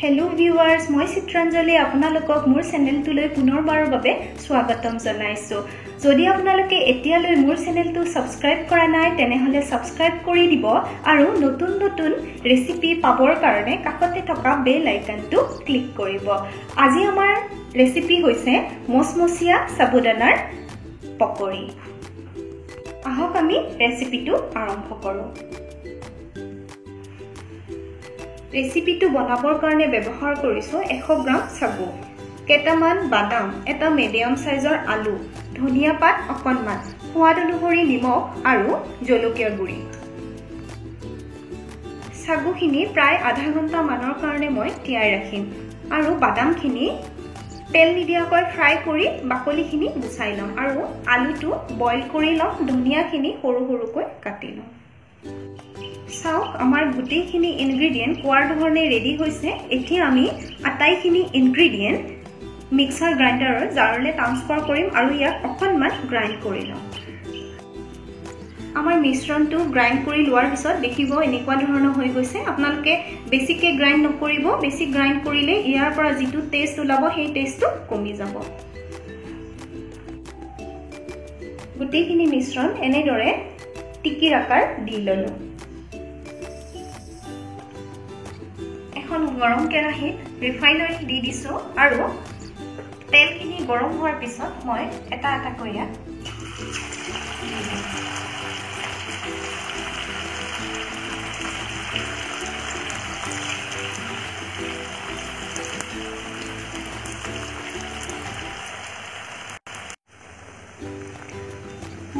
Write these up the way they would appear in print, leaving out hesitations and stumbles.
Hello viewers, মই চিত্ৰাঞ্জলি আপোনালোকক মোৰ চেনেলটোলৈ পুনৰবাৰৰ বাবে স্বাগতম জনাইছো। যদি আপোনালোকে এতিয়ালৈ মোৰ চেনেলটো সাবস্ক্ৰাইব কৰা নাই তেনেহলে সাবস্ক্ৰাইব কৰি দিব আৰু নতুন নতুন ৰেচিপি পাবৰ কাৰণে কাষতে থকা বেল আইকনটো ক্লিক কৰিব। আজি আমাৰ ৰেচিপি হৈছে মচমচীয়া সাবুদানাৰ পকৰি। আহক আমি ৰেচিপিটো আৰম্ভ কৰো। ৰেচিপিটো বনাবৰ কাৰণে ব্যৱহাৰ কৰিছো 100 গ্ৰাম সাগু, কেটামান বাদাম, এটা মিডিয়াম সাইজৰ আলু, ধনিয়া পাত অকণমান, সোৱাদ অনুসৰি নিমখ আৰু জলকীয়া গুড়ি। সাগুখিনি প্ৰায় আধা ঘণ্টা মানৰ কাৰণে মই তিয়াই ৰাখিম আৰু বাদামখিনি তেল নিদিয়াকৈ ফ্ৰাই কৰি বাকলিখিনি গুচাই লম আৰু আলুটো বইল কৰি লম, ধনিয়াখিনি সৰু সৰুকৈ কাটি লম। চাওক আমাৰ গুটেইখিনি ইনগ্ৰেডিয়েন্ট কোৱাৰ ধৰণে ৰেডি হৈছে। এতিয়া আমি আটাইখিনি ইনগ্ৰেডিয়েন্ট মিক্সাৰ গ্ৰাইণ্ডাৰৰ জাৰলৈ ট্ৰান্সফাৰ কৰিম আৰু ইয়াক অকণমান গ্ৰাইণ্ড কৰি লম। আমাৰ মিশ্ৰণটো গ্ৰাইণ্ড কৰি লোৱাৰ পিছত দেখিব এনেকুৱা ধৰণৰ হৈ গৈছে। আপোনালোকে বেছিকৈ গ্ৰাইণ্ড নকৰিব, বেছি গ্ৰাইণ্ড কৰিলে ইয়াৰ পৰা যিটো টেষ্ট ওলাব সেই টেষ্টটো কমি যাব। গোটেইখিনি মিশ্ৰণ এনেদৰে টিকিৰ আকাৰ দি ললো। এখন গৰম কেৰাহীত ৰিফাইন অইল দি দিছো আৰু তেলখিনি গৰম হোৱাৰ পিছত মই এটা এটাকৈ ইয়াত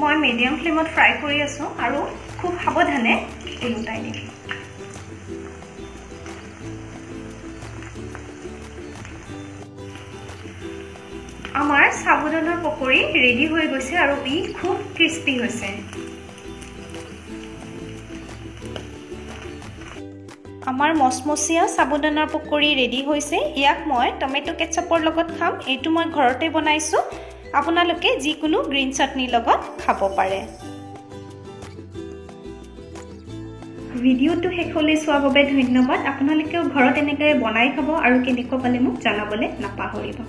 মই মিডিয়াম ফ্লেমত ফ্ৰাই কৰি আছো আৰু খুব সাৱধানে উলটাই দিম। আমাৰ সাবুদানাৰ পকৰি ৰেডি হৈ গৈছে আৰু ই খুব ক্ৰিস্পি হৈছে। আমাৰ মচমচীয়া সাবুদানাৰ পকৰি ৰেডি হৈছে। ইয়াক মই টমেটো কেচাপৰ লগত খাম। এইটো মই ঘৰতে বনাইছো। আপোনালোকে যিকোনো গ্ৰীণ চাটনিৰ লগত খাব পাৰে। ভিডিঅ'টো শেষলৈ চোৱাৰ বাবে ধন্যবাদ। আপোনালোকেও ঘৰত এনেকৈ বনাই খাব আৰু কেনেকুৱা পালে মোক জনাবলৈ নাপাহৰিব।